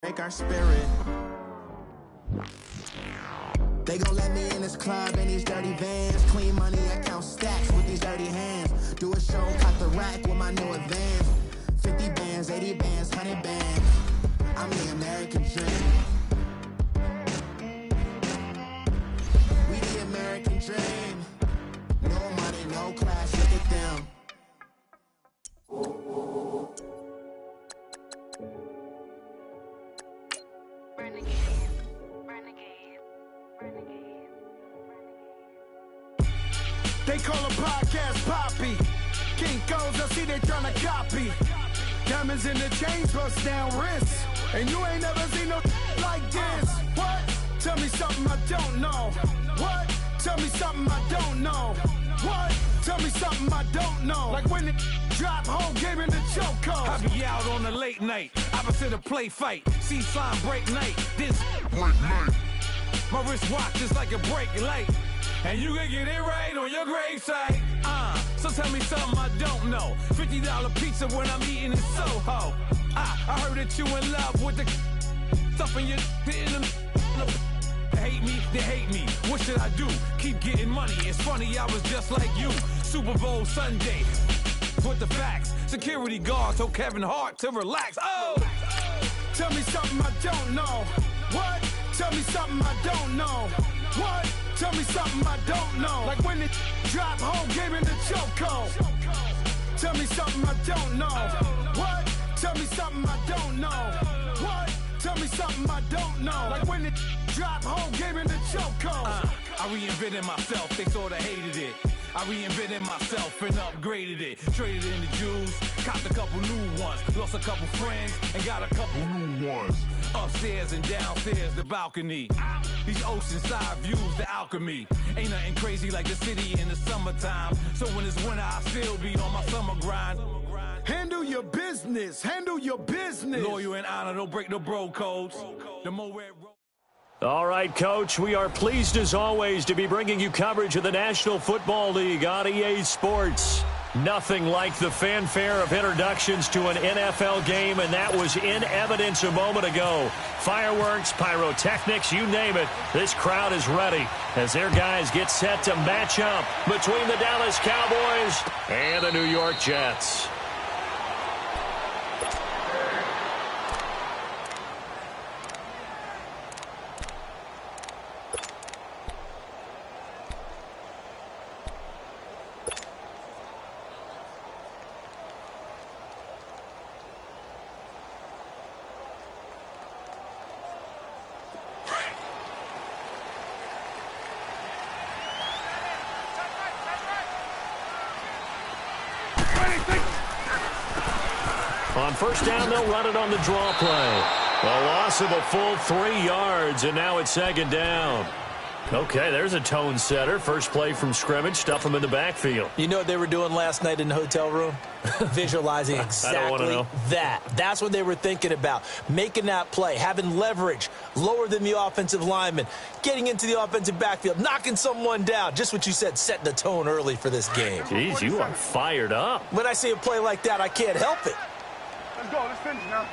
break our spirit. They gon' let me in this club in these dirty vans. Clean money, I count stacks with these dirty hands. Do a show, cut the rack with my new advance. 50 bands, 80 bands, 100 bands. I'm the American dream. We the American dream. No money, no class, look at them. They call a podcast Poppy. Kinkos, I see they tryna copy. Diamonds in the chains, bust down wrists. And you ain't never seen no like this. What? Tell me something I don't know. What? Tell me something I don't know. What? Tell me something I don't know. Like when it drop, whole game in the chokehold. I be out on a late night, opposite a play fight. See sign break night, this break night. My wristwatch is like a break light. And you can get it right on your gravesite. So tell me something I don't know. $50 pizza when I'm eating in Soho. I heard that you in love with the stuff in your in hate me, they hate me. What should I do? Keep getting money. It's funny, I was just like you. Super Bowl Sunday with the facts. Security guards told Kevin Hart to relax. Oh! Tell me something I don't know. What? Tell me something I don't know. What? Tell me something I don't know. Like when it drop, whole game in the chokehold. Tell me something I don't know. What? Tell me something I don't know. What? Tell me something I don't know. Like when it drop, whole game in the chokehold. I reinvented myself, they sorta hated it. I reinvented myself and upgraded it. Traded in the jewels, copped a couple new ones. Lost a couple friends and got a couple new ones. Upstairs and downstairs, the balcony. These oceanside views, the alchemy. Ain't nothing crazy like the city in the summertime. So when it's winter, I still be on my summer grind. Handle your business, handle your business. Loyal and honor, don't break no bro codes. The more red road. All right, Coach, we are pleased as always to be bringing you coverage of the National Football League on EA Sports. Nothing like the fanfare of introductions to an NFL game, and that was in evidence a moment ago. Fireworks, pyrotechnics, you name it. This crowd is ready as their guys get set to match up between the Dallas Cowboys and the New York Jets. On first down, they'll run it on the draw play. A loss of a full 3 yards, and now it's second down. Okay, there's a tone setter. First play from scrimmage, stuff them in the backfield. You know what they were doing last night in the hotel room? Visualizing exactly that. That's what they were thinking about. Making that play, having leverage, lower than the offensive lineman, getting into the offensive backfield, knocking someone down. Just what you said, setting the tone early for this game. Jeez, you are fired up. When I see a play like that, I can't help it. Let's go, let's finish now.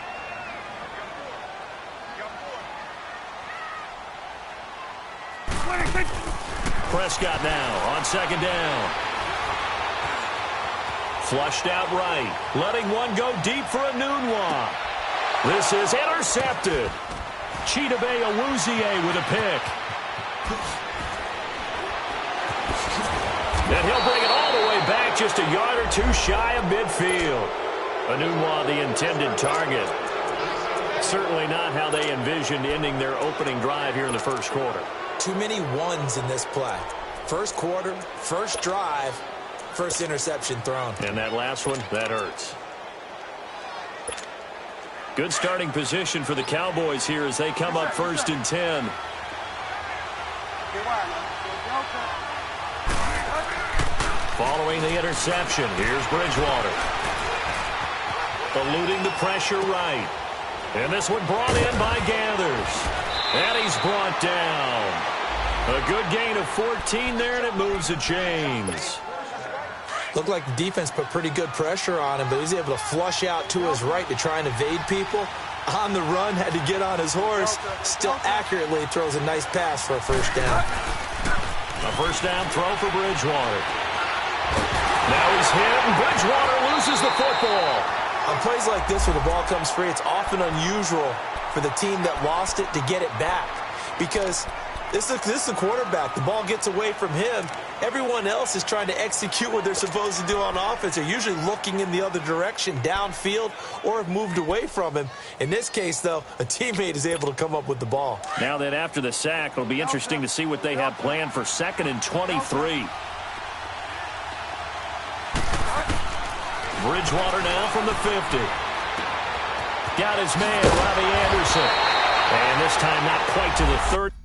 Prescott now on second down. Flushed out right. Letting one go deep for a noon walk. This is intercepted. Chidobe Awuzie with a pick. And he'll bring it all the way back just a yard or two shy of midfield. Anunwa, the intended target. Certainly not how they envisioned ending their opening drive here in the first quarter. Too many ones in this play. First quarter, first drive, first interception thrown. And that last one, that hurts. Good starting position for the Cowboys here as they come up first and 10. Following the interception, here's Bridgewater. Eluding the pressure right. And this one brought in by Gathers. And he's brought down. A good gain of 14 there, and it moves the chains. Looked like the defense put pretty good pressure on him, but he's able to flush out to his right to try and evade people. on the run, had to get on his horse. Still accurately throws a nice pass for a first down. A first down throw for Bridgewater. Now he's hit, and Bridgewater loses the football. On plays like this where the ball comes free, it's often unusual for the team that lost it to get it back. Because this is the quarterback. The ball gets away from him. Everyone else is trying to execute what they're supposed to do on offense. They're usually looking in the other direction, downfield, or have moved away from him. In this case, though, a teammate is able to come up with the ball. Now that after the sack, it'll be interesting to see what they have planned for 2nd and 23. Bridgewater now from the 50. Got his man, Robbie Anderson. And this time not quite to the 30.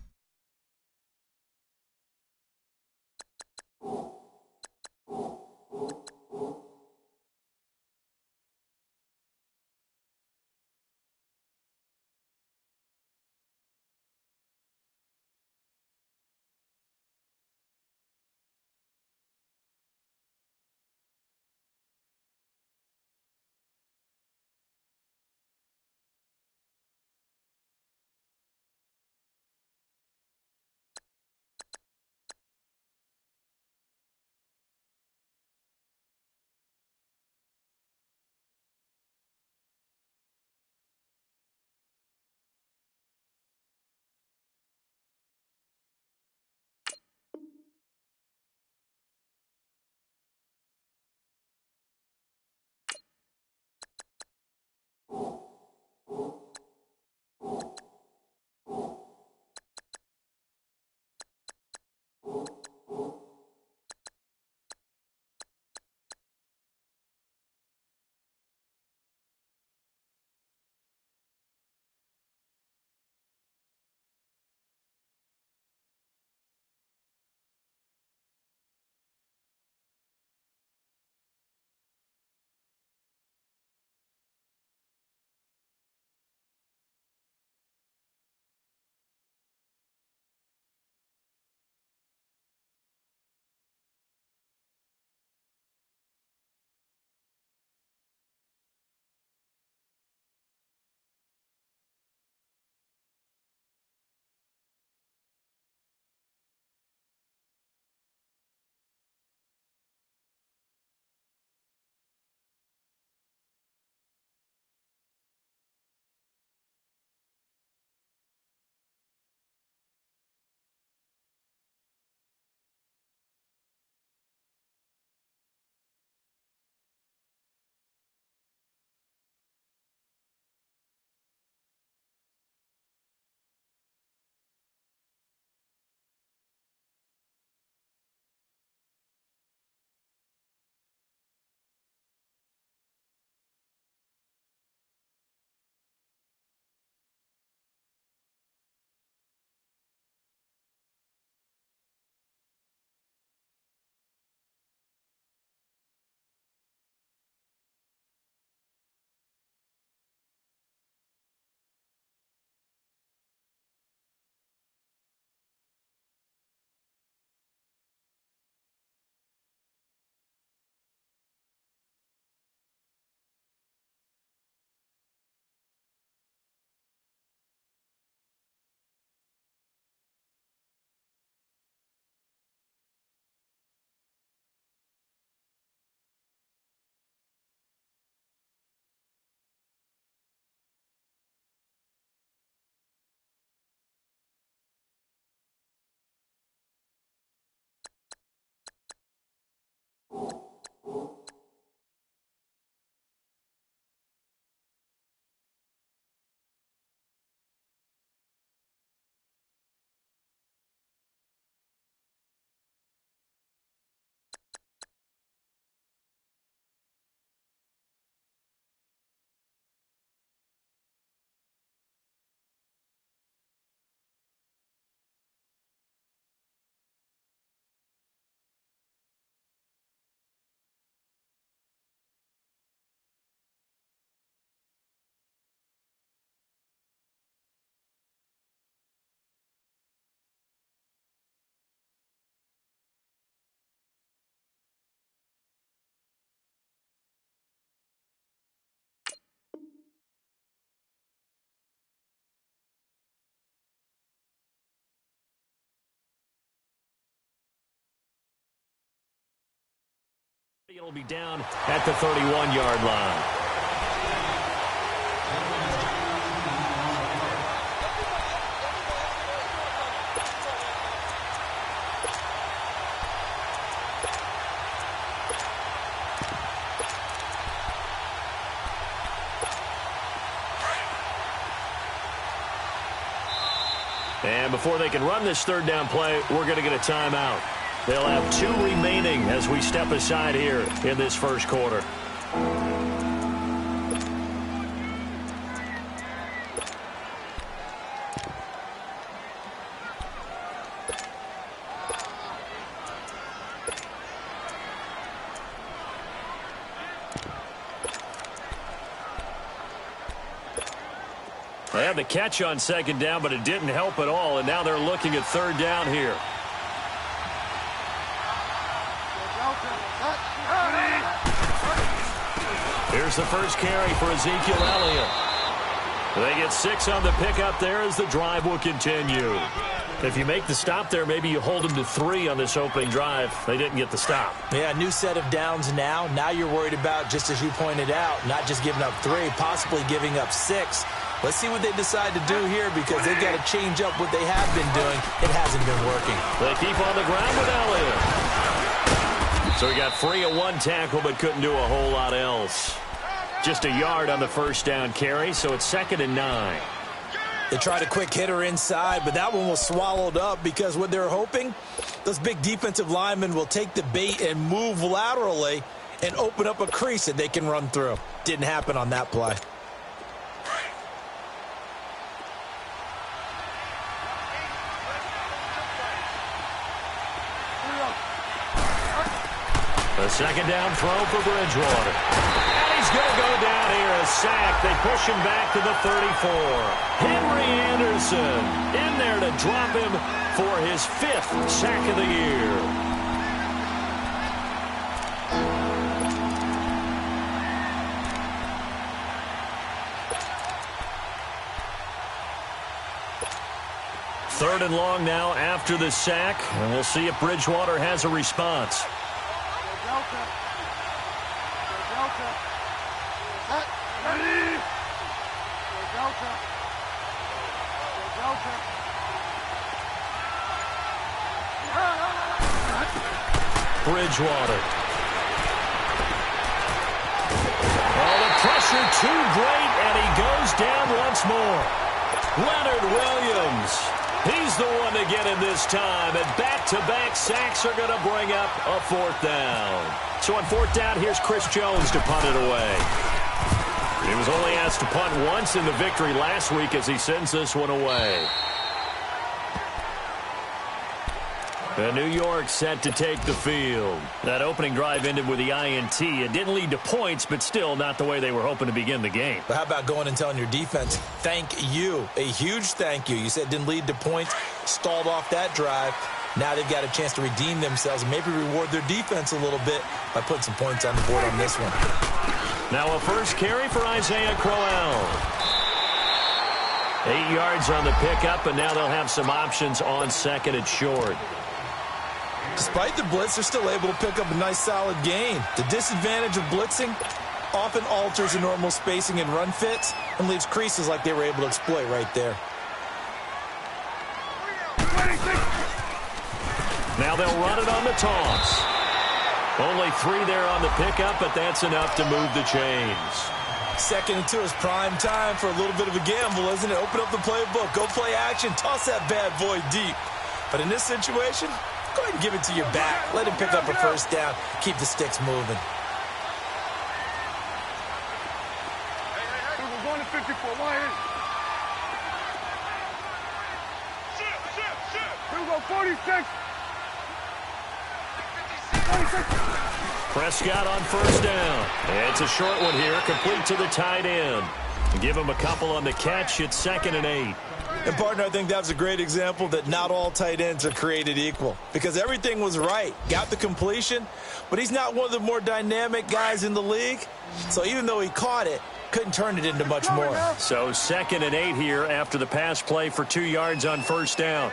It'll be down at the 31-yard line. And before they can run this third down play, we're going to get a timeout. They'll have 2 remaining as we step aside here in this first quarter. They had the catch on second down, but it didn't help at all, and now they're looking at third down here. Here's the first carry for Ezekiel Elliott. They get 6 on the pickup there as the drive will continue. If you make the stop there, maybe you hold them to 3 on this opening drive. They didn't get the stop. Yeah, new set of downs now. Now you're worried about, just as you pointed out, not just giving up 3, possibly giving up 6. Let's see what they decide to do here because they've got to change up what they have been doing. It hasn't been working. They keep on the ground with Elliott. So he got free of 1 tackle but couldn't do a whole lot else. Just a yard on the first down carry, so it's 2nd and 9. They tried a quick hitter inside, but that one was swallowed up because what they're hoping, those big defensive linemen will take the bait and move laterally and open up a crease that they can run through. Didn't happen on that play. A second down throw for Bridgewater. And he's going to go down here, a sack. They push him back to the 34. Henry Anderson in there to drop him for his 5th sack of the year. Third and long now after the sack, and we'll see if Bridgewater has a response. Bridgewater. Oh, the pressure too great, and he goes down once more. Leonard Williams. He's the one to get him this time, and back-to-back sacks are going to bring up a 4th down. So on 4th down, here's Chris Jones to punt it away. He was only asked to punt once in the victory last week as he sends this one away. And New York set to take the field. That opening drive ended with the INT. It didn't lead to points, but still not the way they were hoping to begin the game. But how about going and telling your defense, thank you, a huge thank you. You said it didn't lead to points, stalled off that drive. Now they've got a chance to redeem themselves and maybe reward their defense a little bit by putting some points on the board on this one. Now a first carry for Isaiah Crowell. 8 yards on the pickup, and now they'll have some options on 2nd and short. Despite the blitz, they're still able to pick up a nice solid gain. The disadvantage of blitzing often alters the normal spacing and run fits and leaves creases like they were able to exploit right there. Now they'll run it on the toss. Only 3 there on the pickup, but that's enough to move the chains. 2nd and 2 is prime time for a little bit of a gamble, isn't it? Open up the playbook, go play action, toss that bad boy deep. But in this situation, go ahead and give it to your back. Let him pick up a first down. Keep the sticks moving. We're going to 54. Why is we go 46. 46. Prescott on first down. It's a short one here, complete to the tight end. Give him a couple on the catch. It's 2nd and 8. And, partner, I think that was a great example that not all tight ends are created equal because everything was right. Got the completion, but he's not one of the more dynamic guys in the league. So even though he caught it, couldn't turn it into much more. So 2nd and 8 here after the pass play for 2 yards on first down.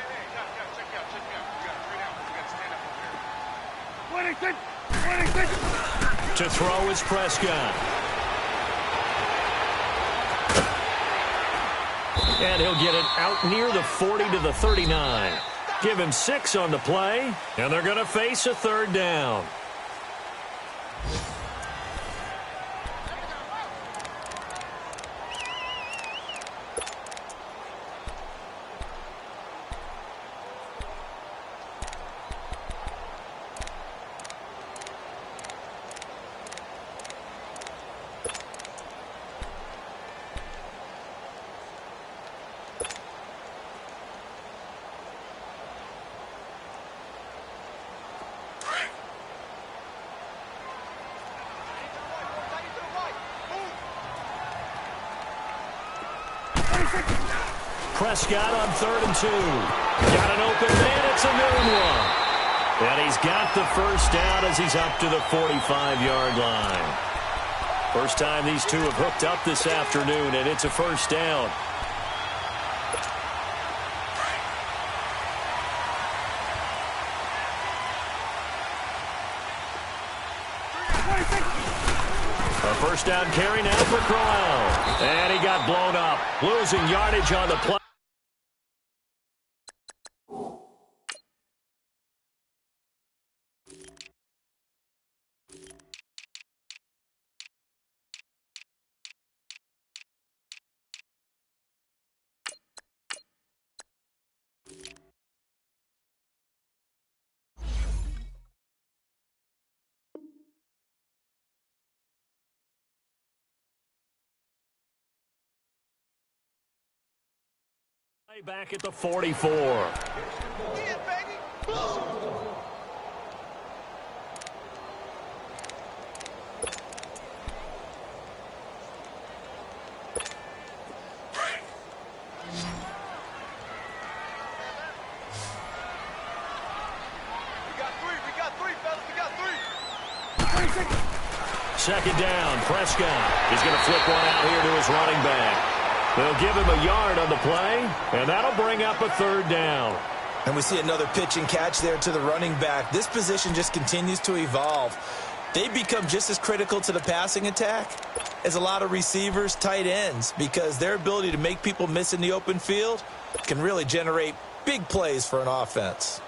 26. To throw is Prescott. And he'll get it out near the 40 to the 39. Give him 6 on the play, and they're going to face a third down. Prescott on 3rd and 2. Got an open man. It's a noon one. And he's got the first down as he's up to the 45-yard line. First time these two have hooked up this afternoon, and it's a first down. A first down carry now for Crowell. And he got blown up. Losing yardage on the play. Back at the 44. Yeah, baby. We got three, fellas. We got three. Second down. Prescott is going to flip one out here to his running back. They'll give him a yard on the play, and that'll bring up a third down. And we see another pitch and catch there to the running back. This position just continues to evolve. They become just as critical to the passing attack as a lot of receivers, tight ends, because their ability to make people miss in the open field can really generate big plays for an offense.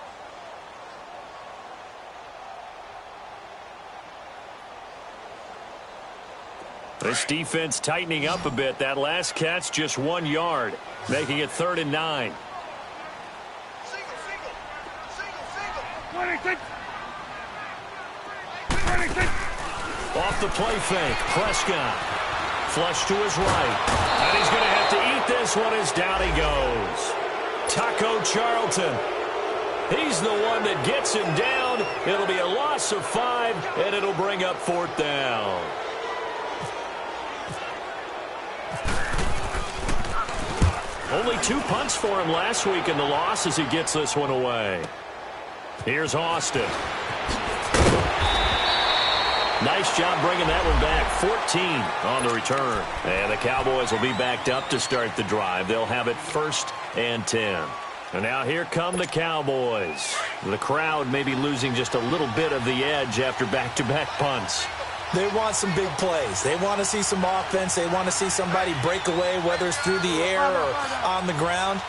This defense tightening up a bit. That last catch just 1 yard, making it 3rd and 9. Off the play fake, Prescott. Flush to his right. And he's going to have to eat this one as down he goes. Taco Charlton. He's the one that gets him down. It'll be a loss of 5, and it'll bring up 4th down. Only 2 punts for him last week in the loss as he gets this one away. Here's Austin. Nice job bringing that one back. 14 on the return. And the Cowboys will be backed up to start the drive. They'll have it 1st and 10. And now here come the Cowboys. The crowd may be losing just a little bit of the edge after back-to-back punts. They want some big plays. They want to see some offense. They want to see somebody break away, whether it's through the air or on the ground.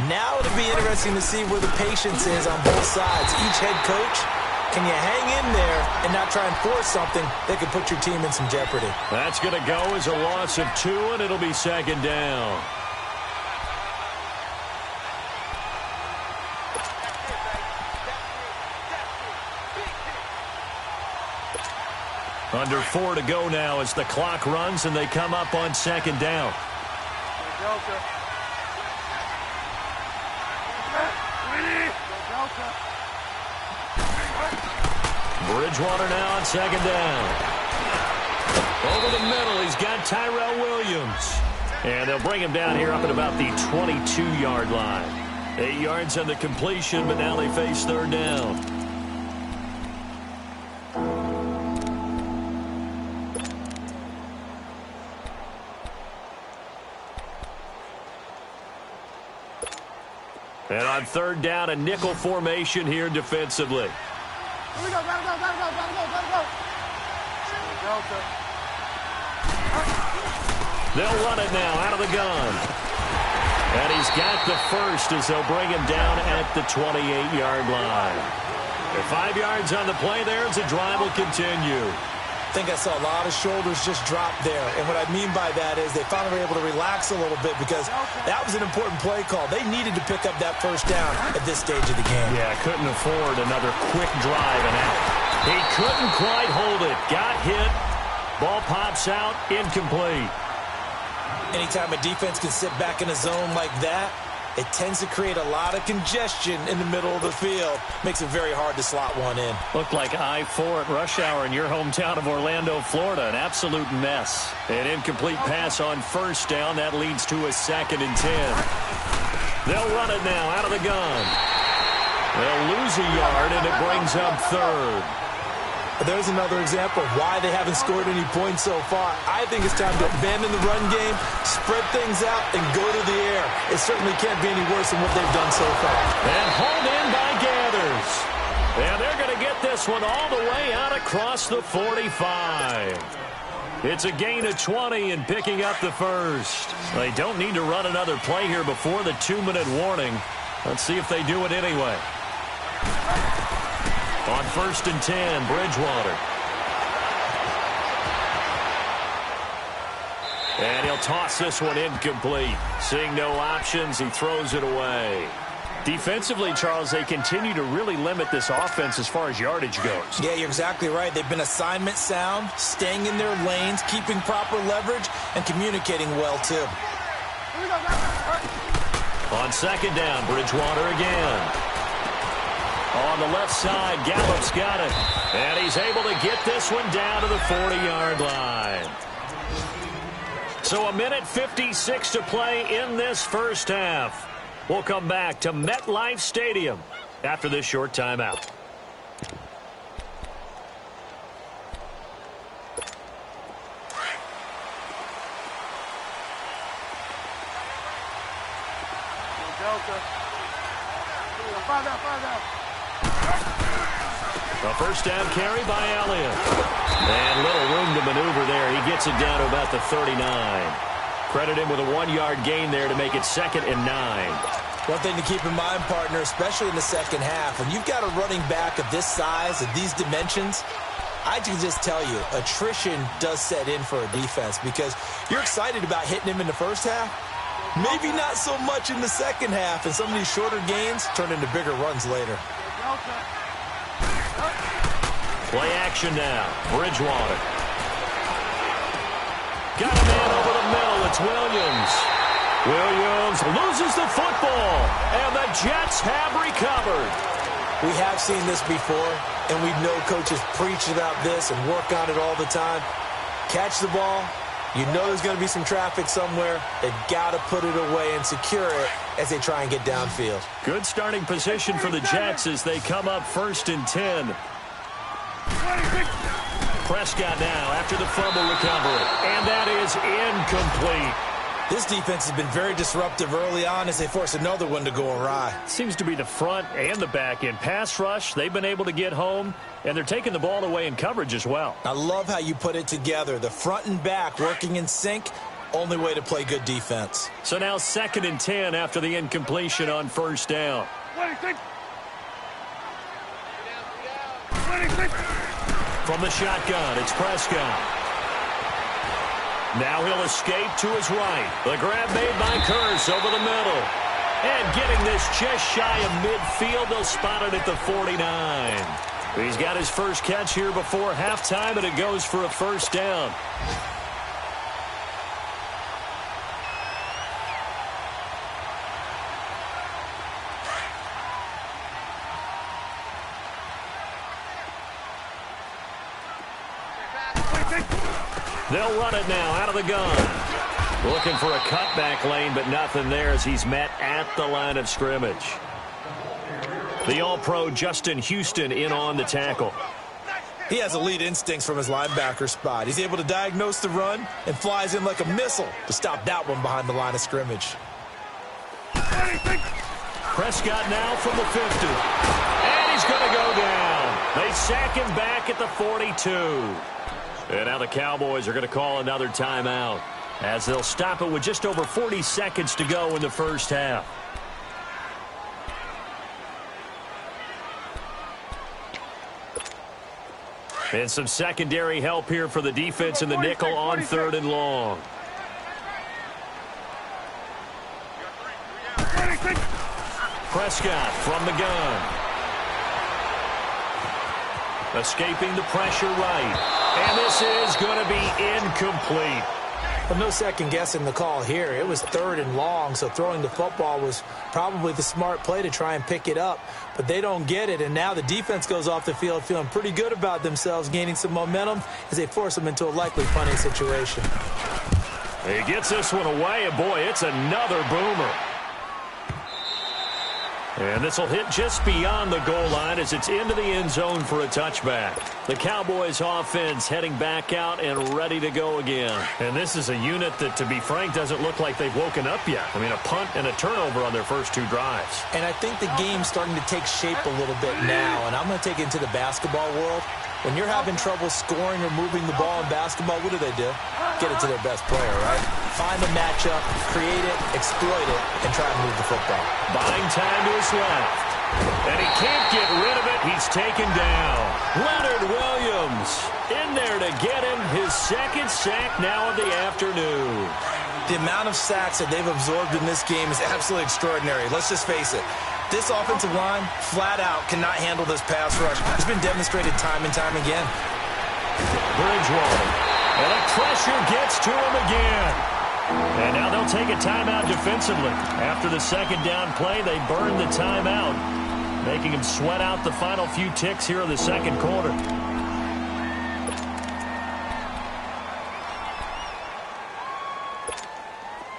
Now it'll be interesting to see where the patience is on both sides. Each head coach, can you hang in there and not try and force something that could put your team in some jeopardy? That's going to go as a loss of 2, and it'll be 2nd down. Under 4 to go now as the clock runs and they come up on 2nd down. Bridgewater now on 2nd down. Over the middle, he's got Tyrell Williams. And they'll bring him down here up at about the 22-yard line. 8 yards on the completion, but now they face 3rd down. And on 3rd down, a nickel formation here defensively. Here we go, gotta go. They'll run it now out of the gun. And he's got the first as they'll bring him down at the 28-yard line. The 5 yards on the play there as the drive will continue. I think I saw a lot of shoulders just drop there. And what I mean by that is they finally were able to relax a little bit because that was an important play call. They needed to pick up that first down at this stage of the game. Yeah, couldn't afford another quick drive and out. He couldn't quite hold it. Got hit. Ball pops out. Incomplete. Anytime a defense can sit back in a zone like that, it tends to create a lot of congestion in the middle of the field. Makes it very hard to slot one in. Looked like I-4 at rush hour in your hometown of Orlando, Florida. An absolute mess. An incomplete pass on first down. That leads to a 2nd and 10. They'll run it now out of the gun. They'll lose a yard, and it brings up 3rd. There's another example of why they haven't scored any points so far. I think it's time to abandon the run game, spread things out, and go to the air. It certainly can't be any worse than what they've done so far. And hauled in by Gathers. And they're going to get this one all the way out across the 45. It's a gain of 20 and picking up the first. They don't need to run another play here before the 2-minute warning. Let's see if they do it anyway. On 1st and 10, Bridgewater. And he'll toss this one incomplete. Seeing no options, he throws it away. Defensively, Charles, they continue to really limit this offense as far as yardage goes. Yeah, you're exactly right. They've been assignment sound, staying in their lanes, keeping proper leverage, and communicating well, too. On 2nd down, Bridgewater again. On the left side, Gallup's got it. And he's able to get this one down to the 40-yard line. So 1:56 to play in this first half. We'll come back to MetLife Stadium after this short timeout. A first down carry by Elliott. And little room to maneuver there. He gets it down to about the 39. Credit him with a 1-yard gain there to make it 2nd and 9. One thing to keep in mind, partner, especially in the second half, when you've got a running back of this size, of these dimensions, I can just tell you, attrition does set in for a defense because you're excited about hitting him in the first half. Maybe not so much in the second half, and some of these shorter gains turn into bigger runs later. Play action now. Bridgewater. Got a man over the middle. It's Williams. Williams loses the football, and the Jets have recovered. We have seen this before, and we know coaches preach about this and work on it all the time. Catch the ball. You know there's going to be some traffic somewhere. They've got to put it away and secure it as they try and get downfield. Good starting position for the Jets as they come up 1st and 10. Prescott now after the fumble recovery. And that is incomplete. This defense has been very disruptive early on as they force another one to go awry. Seems to be the front and the back end. Pass rush, they've been able to get home, and they're taking the ball away in coverage as well. I love how you put it together. The front and back working in sync, only way to play good defense. So now 2nd and 10 after the incompletion on first down. From the shotgun, it's Prescott. Now he'll escape to his right. The grab made by Kearse over the middle. And getting this just shy of midfield, they'll spot it at the 49. He's got his first catch here before halftime, and it goes for a first down. They'll run it now out of the gun. Looking for a cutback lane, but nothing there as he's met at the line of scrimmage. The All-Pro Justin Houston in on the tackle. He has elite instincts from his linebacker spot. He's able to diagnose the run and flies in like a missile to stop that one behind the line of scrimmage. Prescott now from the 50. And he's going to go down. They sack him back at the 42. And now the Cowboys are going to call another timeout as they'll stop it with just over 40 seconds to go in the first half. And some secondary help here for the defense in the nickel on 3rd and long. Prescott from the gun. Escaping the pressure right. And this is going to be incomplete. Well, no second guessing the call here. It was 3rd and long, so throwing the football was probably the smart play to try and pick it up. But they don't get it, and now the defense goes off the field feeling pretty good about themselves, gaining some momentum as they force them into a likely punting situation. He gets this one away, and boy, it's another boomer. And this will hit just beyond the goal line as it's into the end zone for a touchback. The Cowboys offense heading back out and ready to go again. And this is a unit that, to be frank, doesn't look like they've woken up yet. I mean, a punt and a turnover on their first 2 drives. And I think the game's starting to take shape a little bit now. And I'm going to take it into the basketball world. When you're having trouble scoring or moving the ball in basketball, what do? Get it to their best player, right? Find a matchup, create it, exploit it, and try and move the football. Buying time to his left. And he can't get rid of it. He's taken down. Leonard Williams in there to get him his 2nd sack now of the afternoon. The amount of sacks that they've absorbed in this game is absolutely extraordinary. Let's just face it. This offensive line, flat out, cannot handle this pass rush. It's been demonstrated time and time again. Bridgewater. And the pressure gets to him again. And now they'll take a timeout defensively. After the 2nd down play, they burn the timeout, making him sweat out the final few ticks here in the 2nd quarter.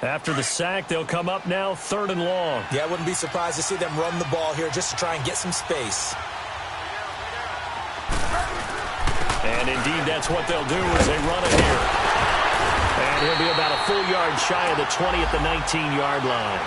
After the sack, they'll come up now 3rd and long. Yeah, I wouldn't be surprised to see them run the ball here just to try and get some space. And indeed, that's what they'll do as they run it here. And he'll be about a full yard shy of the 20 at the 19-yard line.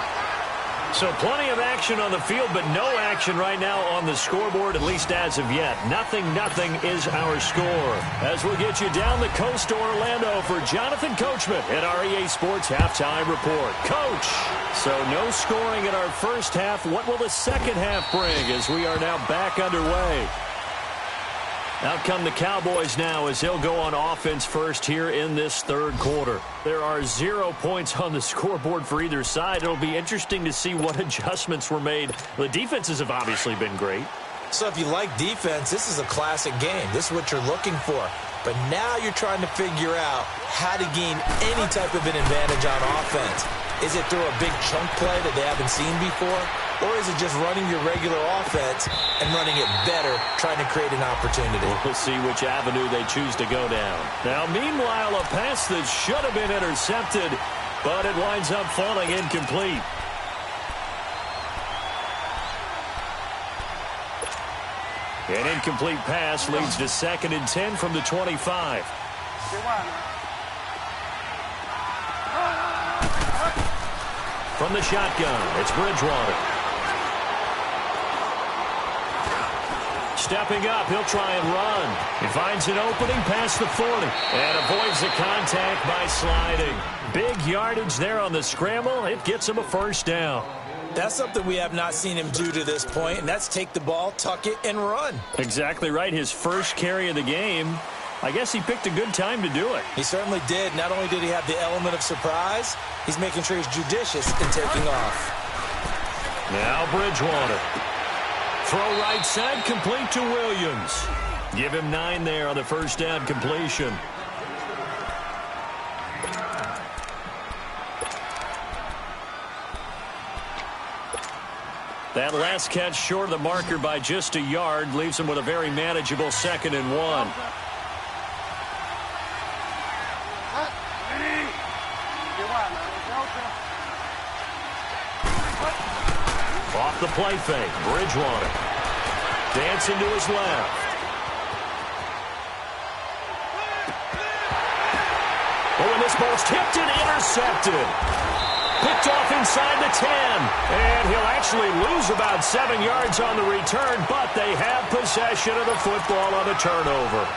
So plenty of action on the field, but no action right now on the scoreboard, at least as of yet. 0-0 is our score. As we'll get you down the coast to Orlando for Jonathan Coachman at our EA Sports Halftime Report. Coach, so no scoring in our first half. What will the second half bring as we are now back underway? Out come the Cowboys now as they'll go on offense first here in this 3rd quarter. There are 0 points on the scoreboard for either side. It'll be interesting to see what adjustments were made. The defenses have obviously been great. So if you like defense, this is a classic game. This is what you're looking for. But now you're trying to figure out how to gain any type of an advantage on offense. Is it through a big chunk play that they haven't seen before? Or is it just running your regular offense and running it better, trying to create an opportunity? We'll see which avenue they choose to go down. Now, meanwhile, a pass that should have been intercepted, but it winds up falling incomplete. An incomplete pass leads to 2nd and 10 from the 25. From the shotgun, it's Bridgewater. Stepping up, he'll try and run. He finds an opening past the 40 and avoids the contact by sliding. Big yardage there on the scramble. It gets him a 1st down. That's something we have not seen him do to this point, and that's take the ball, tuck it, and run. Exactly right. His first carry of the game. I guess he picked a good time to do it. He certainly did. Not only did he have the element of surprise, he's making sure he's judicious in taking off. Now Bridgewater. Throw right side, complete to Williams. Give him 9 there on the 1st down completion. That last catch short of the marker by just a yard leaves him with a very manageable 2nd and 1. Off the play fake, Bridgewater. Dancing to his left. Oh, and this ball's tipped and intercepted. Picked off inside the 10. And he'll actually lose about 7 yards on the return, but they have possession of the football on a turnover.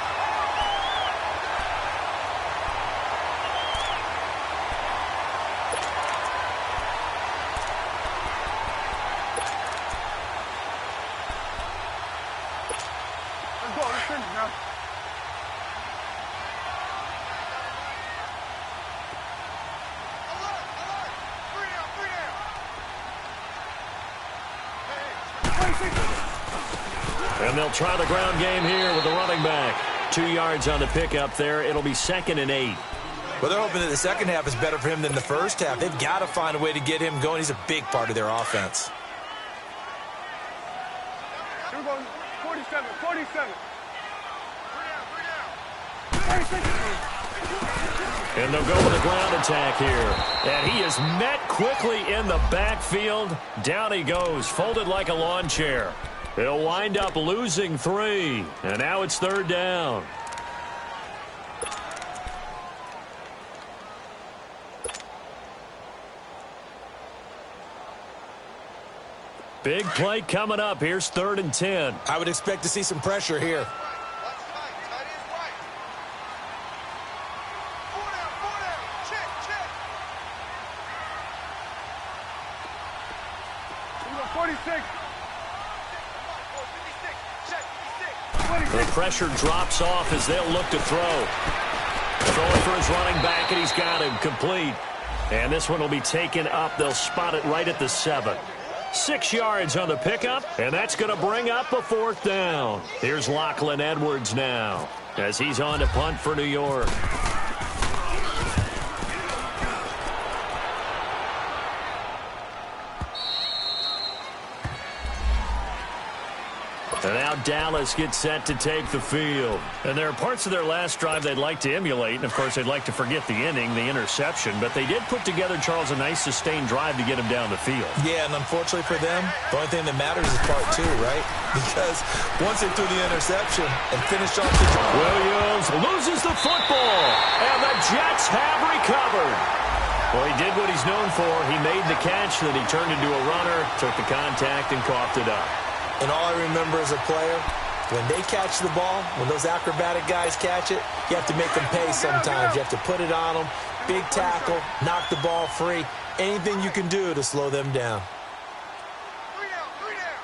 And they'll try the ground game here with the running back. 2 yards on the pickup there. It'll be 2nd and 8. Well, they're hoping that the second half is better for him than the first half. They've got to find a way to get him going. He's a big part of their offense. Here we go. 47, 47. And they'll go with a ground attack here. And he is met quickly in the backfield. Down he goes, folded like a lawn chair. He'll wind up losing 3. And now it's 3rd down. Big play coming up. Here's 3rd and 10. I would expect to see some pressure here. The pressure drops off as they'll look to throw. Throwing for his running back, and he's got him complete. And this one will be taken up. They'll spot it right at the 7. 6 yards on the pickup, and that's going to bring up a 4th down. Here's Lachlan Edwards now as he's on to punt for New York. And now Dallas gets set to take the field. And there are parts of their last drive they'd like to emulate. And, of course, they'd like to forget the inning, the interception. But they did put together, Charles, a nice sustained drive to get him down the field. Yeah, and unfortunately for them, the only thing that matters is part 2, right? Because once they threw the interception and finished off the drive. Williams loses the football. And the Jets have recovered. Well, he did what he's known for. He made the catch, then he turned into a runner, took the contact, and coughed it up. And all I remember as a player, when they catch the ball, when those acrobatic guys catch it, you have to make them pay sometimes. You have to put it on them, big tackle, knock the ball free, anything you can do to slow them down. 3 down, 3 down.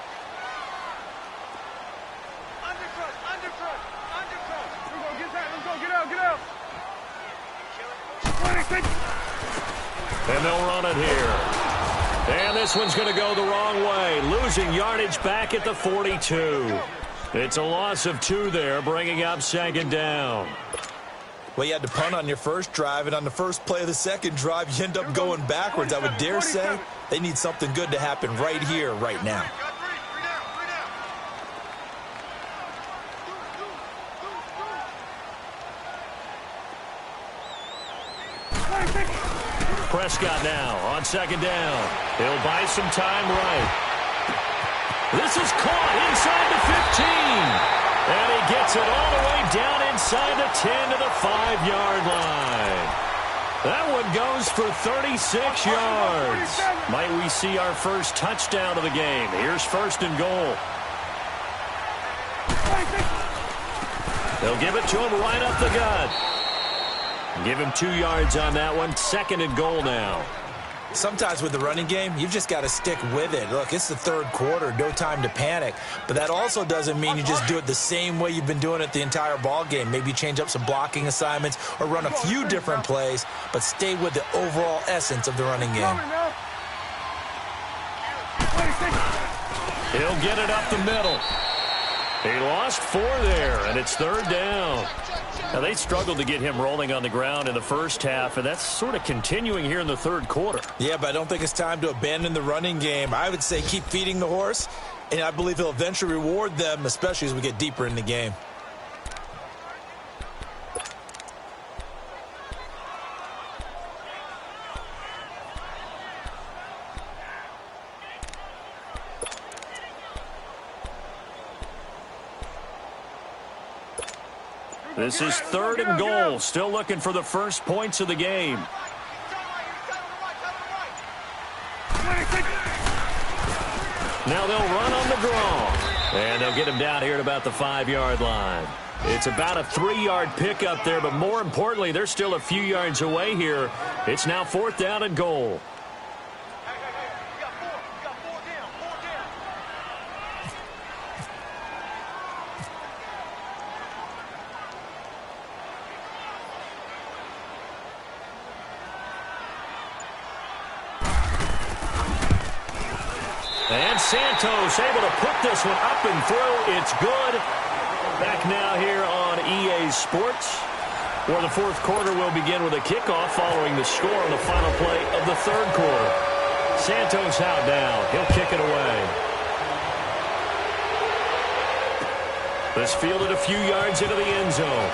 Undercut. Here we go, get that, let's go, get out. 26. And they'll run it here. And this one's going to go the wrong way, losing yardage back at the 42. It's a loss of 2 there, bringing up 2nd down. Well, you had to punt on your first drive, and on the first play of the second drive, you end up going backwards. I would dare say they need something good to happen right here, right now. Prescott now on 2nd down. He'll buy some time right. This is caught inside the 15. And he gets it all the way down inside the 10 to the 5-yard line. That one goes for 36 yards. Might we see our first touchdown of the game? Here's 1st and goal. They'll give it to him right up the gut. Give him 2 yards on that one. 2nd and goal now. Sometimes with the running game, you've just got to stick with it. Look, it's the 3rd quarter, no time to panic. But that also doesn't mean you just do it the same way you've been doing it the entire ball game. Maybe change up some blocking assignments or run a few different plays, but stay with the overall essence of the running game. He'll get it up the middle. He lost 4 there, and it's 3rd down. Now, they struggled to get him rolling on the ground in the first half, and that's sort of continuing here in the 3rd quarter. Yeah, but I don't think it's time to abandon the running game. I would say keep feeding the horse, and I believe he'll eventually reward them, especially as we get deeper in the game. This is 3rd and goal. Still looking for the first points of the game. Now they'll run on the draw. And they'll get him down here at about the 5-yard line. It's about a 3-yard pickup there, but more importantly, they're still a few yards away here. It's now 4th down and goal. And Santos able to put this one up and through. It's good. Back now here on EA Sports, where the fourth quarter will begin with a kickoff following the score on the final play of the third quarter. Santos out now. He'll kick it away. This fielded a few yards into the end zone.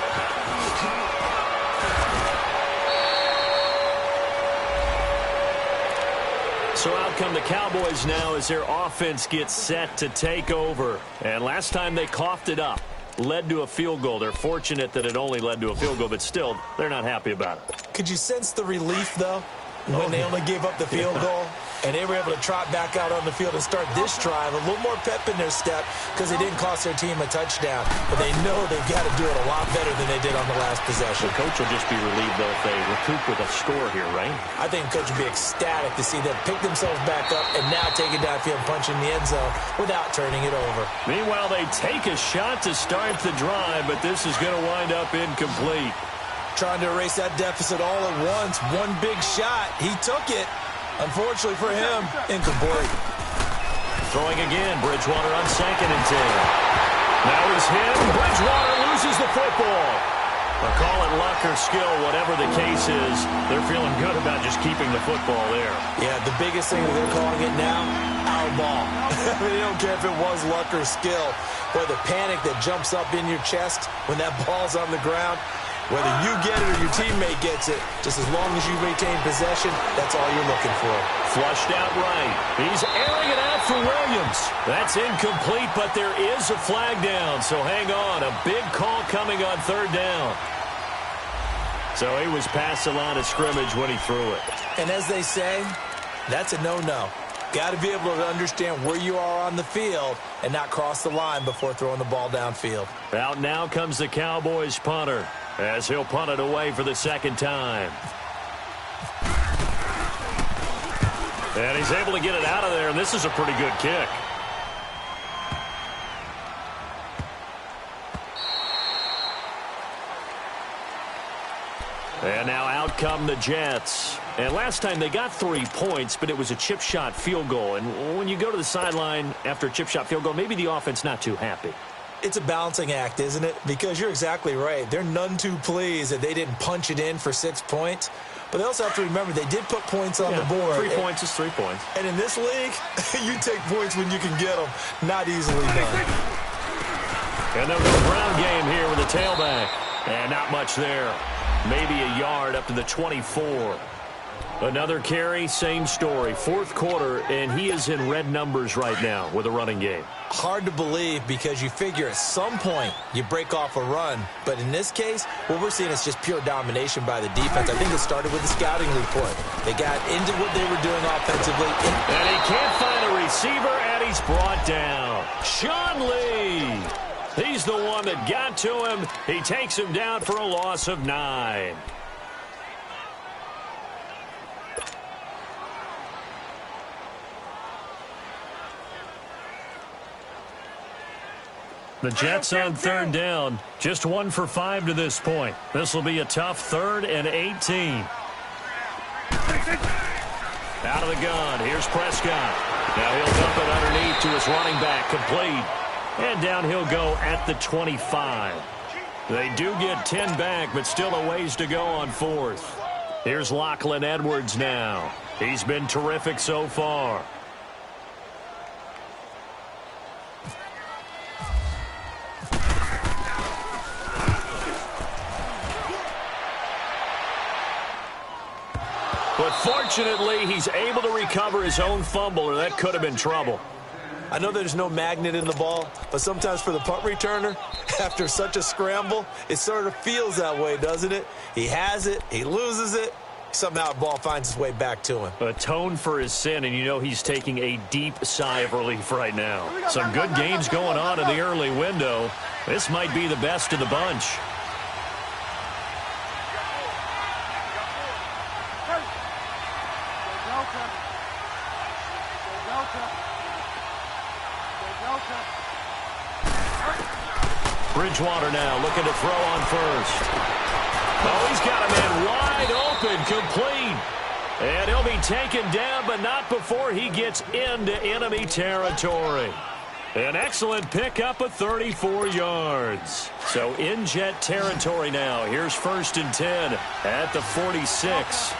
So out come the Cowboys now as their offense gets set to take over. And last time they coughed it up, led to a field goal. They're fortunate that it only led to a field goal, but still, they're not happy about it. Could you sense the relief, though, when they only gave up the field goal? And they were able to trot back out on the field and start this drive. A little more pep in their step because it didn't cost their team a touchdown. But they know they've got to do it a lot better than they did on the last possession. The coach will just be relieved, though, if they recoup with a score here, right? I think the coach will be ecstatic to see them pick themselves back up and now take it downfield and punch in the end zone without turning it over. Meanwhile, they take a shot to start the drive, but this is going to wind up incomplete. Trying to erase that deficit all at once. One big shot. He took it. Unfortunately for him, incomplete. Throwing again, Bridgewater on 2nd and 10. Now he's hit. Bridgewater loses the football. Or call it luck or skill, whatever the case is, they're feeling good about just keeping the football there. Yeah, the biggest thing that they're calling it now, our ball. They don't care if it was luck or skill. Boy, the panic that jumps up in your chest when that ball's on the ground, whether you get it or your teammate gets it, just as long as you maintain possession, that's all you're looking for. Flushed out right. He's airing it out for Williams. That's incomplete, but there is a flag down, so hang on. A big call coming on third down. So he was past the line of scrimmage when he threw it. And as they say, that's a no-no. Got to be able to understand where you are on the field and not cross the line before throwing the ball downfield. Out now comes the Cowboys punter, as he'll punt it away for the second time. And he's able to get it out of there, and this is a pretty good kick. And now out come the Jets. And last time they got 3 points, but it was a chip shot field goal. And when you go to the sideline after a chip shot field goal, maybe the offense not too happy. It's a balancing act, isn't it? Because you're exactly right. They're none too pleased that they didn't punch it in for 6 points. But they also have to remember they did put points on the board. 3 points is 3 points. And in this league, you take points when you can get them. Not easily done. And they'll go ground game here with a tailback. And not much there. Maybe a yard up to the 24. Another carry, same story. Fourth quarter, and he is in red numbers right now with a running game. Hard to believe because you figure at some point you break off a run. But in this case, what we're seeing is just pure domination by the defense. I think it started with the scouting report. They got into what they were doing offensively. And he can't find a receiver, and he's brought down. Sean Lee. He's the one that got to him. He takes him down for a loss of 9. The Jets on third down. Just 1 for 5 to this point. This will be a tough 3rd and 18. Out of the gun. Here's Prescott. Now he'll dump it underneath to his running back. Complete. And down he'll go at the 25. They do get 10 back, but still a ways to go on 4th. Here's Lachlan Edwards now. He's been terrific so far. But fortunately, he's able to recover his own fumble, or that could have been trouble. I know there's no magnet in the ball, but sometimes for the punt returner, after such a scramble, it sort of feels that way, doesn't it? He has it, he loses it, somehow the ball finds its way back to him. Atone for his sin, and you know he's taking a deep sigh of relief right now. Some good games going on in the early window. This might be the best of the bunch. Bridgewater now looking to throw on first. Oh, he's got a man wide open, complete. And he'll be taken down, but not before he gets into enemy territory. An excellent pickup of 34 yards. So in Jet territory now. Here's 1st and 10 at the 46.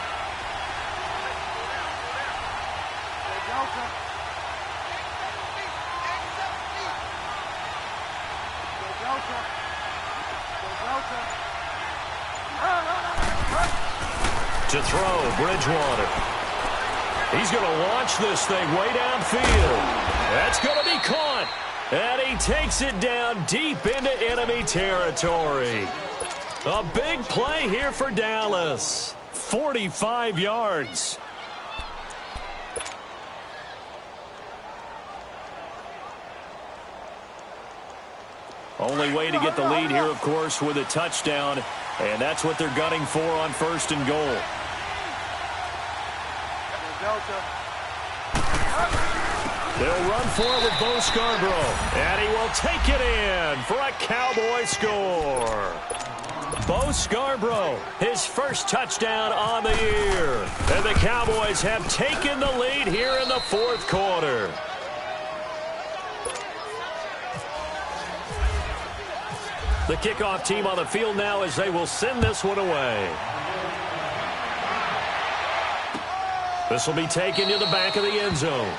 To throw, Bridgewater. He's going to launch this thing way downfield. That's going to be caught. And he takes it down deep into enemy territory. A big play here for Dallas. 45 yards. Only way to get the lead here, of course, with a touchdown. And that's what they're gunning for on 1st and goal. They'll run forward with Bo Scarborough. And he will take it in for a Cowboy score. Bo Scarborough, his first touchdown on the year. And the Cowboys have taken the lead here in the 4th quarter. The kickoff team on the field now as they will send this one away. This will be taken to the back of the end zone.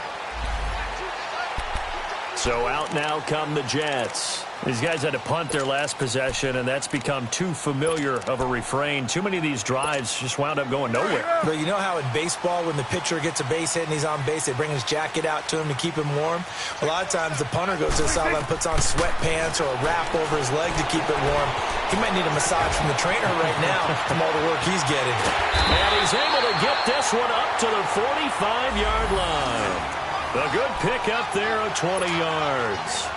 So out now come the Jets. These guys had to punt their last possession, and that's become too familiar of a refrain. Too many of these drives just wound up going nowhere. But you know how in baseball, when the pitcher gets a base hit and he's on base, they bring his jacket out to him to keep him warm? A lot of times the punter goes to the sideline, puts on sweatpants or a wrap over his leg to keep it warm. He might need a massage from the trainer right now from all the work he's getting. And he's able to get this one up to the 45-yard line. A good pick up there of 20 yards.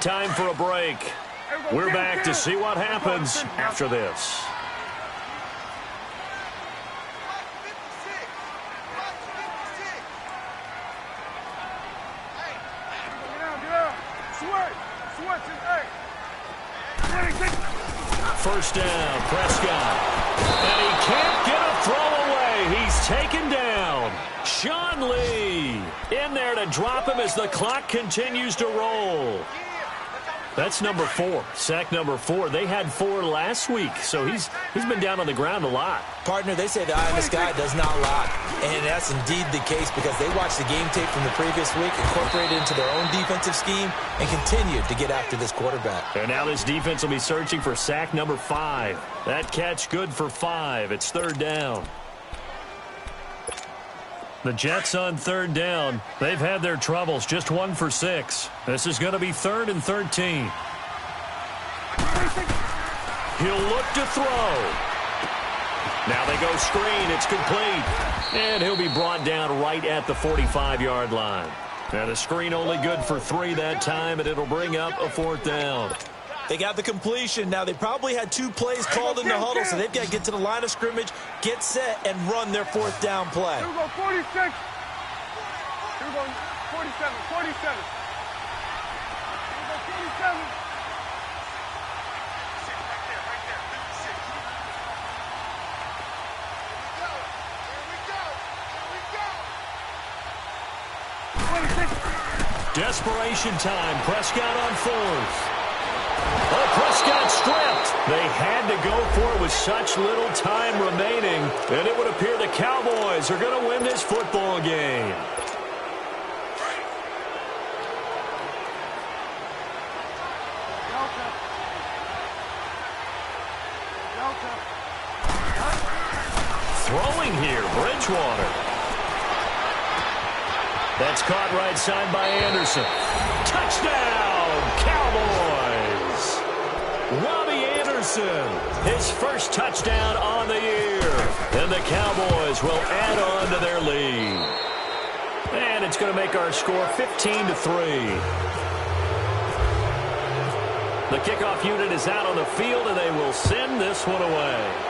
Time for a break. We're back to see what happens after this. First down, Prescott. And he can't get a throw away. He's taken down. Sean Lee in there to drop him as the clock continues to roll. That's number 4, sack number 4. They had 4 last week, so he's been down on the ground a lot. Partner, they say the eye in the sky does not lie, and that's indeed the case because they watched the game tape from the previous week, incorporated it into their own defensive scheme, and continued to get after this quarterback. And now this defense will be searching for sack number 5. That catch good for 5. It's 3rd down. The Jets on 3rd down. They've had their troubles. Just 1 for 6. This is going to be 3rd and 13. He'll look to throw. Now they go screen. It's complete. And he'll be brought down right at the 45-yard line. And a screen only good for 3 that time, and it'll bring up a 4th down. They got the completion. Now, they probably had 2 plays called in the huddle, so they've got to get to the line of scrimmage, get set, and run their 4th down play. Here we go, 46. Here we go, 47, 47. Here we go, 47. Desperation time. Prescott on 4th. Oh, Prescott stripped. They had to go for it with such little time remaining, and it would appear the Cowboys are going to win this football game. Throwing here, Bridgewater. That's caught right side by Anderson. Touchdown, Cowboys! Robbie Anderson, his first touchdown on the year. And the Cowboys will add on to their lead. And it's going to make our score 15-3. The kickoff unit is out on the field, and they will send this one away.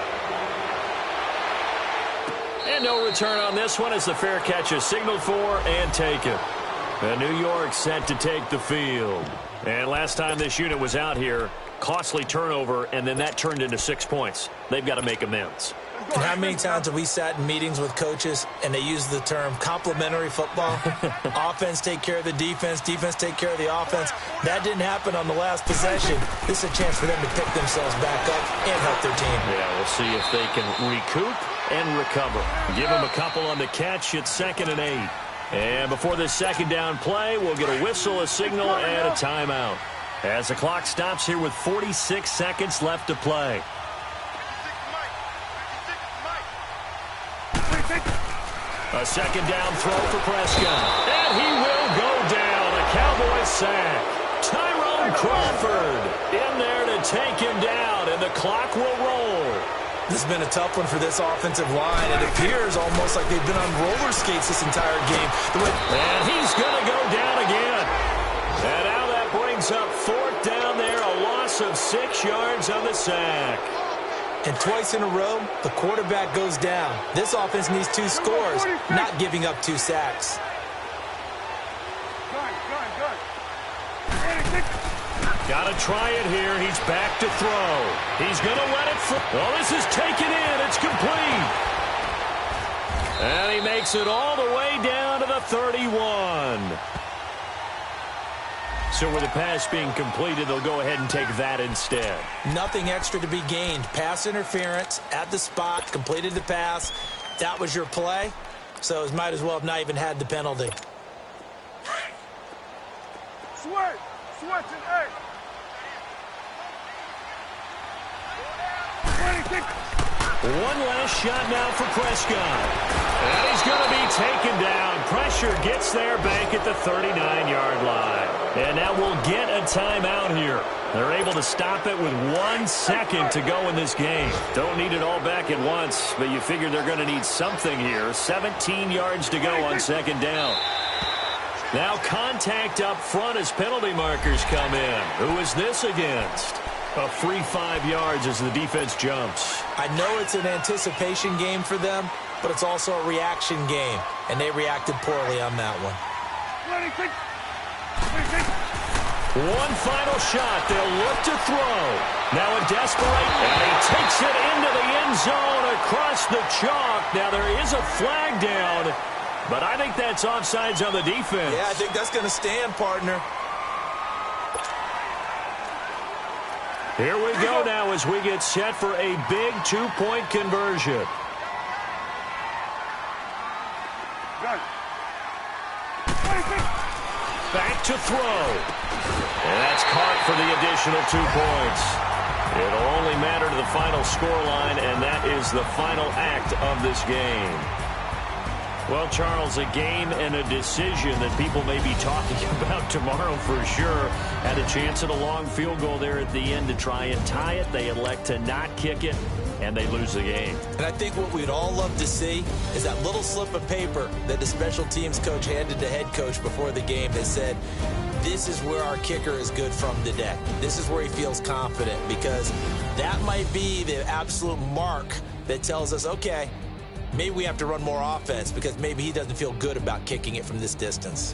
And no return on this one as the fair catch is signaled for and taken. And New York set to take the field. And last time this unit was out here, costly turnover, and then that turned into 6 points. They've got to make amends. And how many times have we sat in meetings with coaches and they use the term complementary football? Offense take care of the defense, defense take care of the offense. That didn't happen on the last possession. This is a chance for them to pick themselves back up and help their team. Yeah, we'll see if they can recoup and recover. Give them a couple on the catch. It's 2nd and 8. And before this second down play, we'll get a whistle, a signal, and a timeout. As the clock stops here with 46 seconds left to play. A second down throw for Prescott. And he will go down. A Cowboys sack. Tyrone Crawford in there to take him down, and the clock will roll. This has been a tough one for this offensive line. It appears almost like they've been on roller skates this entire game. And he's going to go down again. And now that brings up 4th down there, a loss of 6 yards on the sack. And twice in a row, the quarterback goes down. This offense needs 2 scores, not giving up 2 sacks. Got to try it here. He's back to throw. He's going to let it fly. Well, this is taken in. It's complete. And he makes it all the way down to the 31. So with the pass being completed, they'll go ahead and take that instead. Nothing extra to be gained. Pass interference at the spot, completed the pass. That was your play, so it might as well have not even had the penalty. Switching, hey. One last shot now for Prescott. And he's going to be taken down. Pressure gets there back at the 39-yard line. And now we'll get a timeout here. They're able to stop it with 1 second to go in this game. Don't need it all back at once, but you figure they're going to need something here. 17 yards to go on 2nd down. Now contact up front as penalty markers come in. Who is this against? A free 5 yards as the defense jumps. I know it's an anticipation game for them, but it's also a reaction game, and they reacted poorly on that one. One final shot. They'll look to throw. Now a desperate, and he takes it into the end zone across the chalk. Now there is a flag down, but I think that's offsides on the defense. Yeah, I think that's going to stand, partner. Here we go now as we get set for a big 2-point conversion. Back to throw. And that's caught for the additional 2 points. It'll only matter to the final scoreline, and that is the final act of this game. Well, Charles, a game and a decision that people may be talking about tomorrow for sure. Had a chance at a long field goal there at the end to try and tie it. They elect to not kick it, and they lose the game. And I think what we'd all love to see is that little slip of paper that the special teams coach handed the head coach before the game that said, this is where our kicker is good from today. This is where he feels confident, because that might be the absolute mark that tells us, okay, maybe we have to run more offense because maybe he doesn't feel good about kicking it from this distance.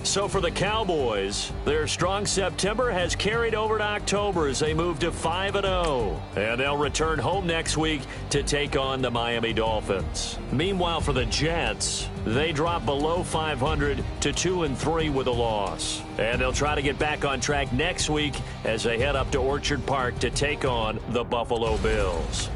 So for the Cowboys, their strong September has carried over to October as they move to 5-0. And they'll return home next week to take on the Miami Dolphins. Meanwhile, for the Jets, they drop below 500 to 2-3 with a loss. And they'll try to get back on track next week as they head up to Orchard Park to take on the Buffalo Bills.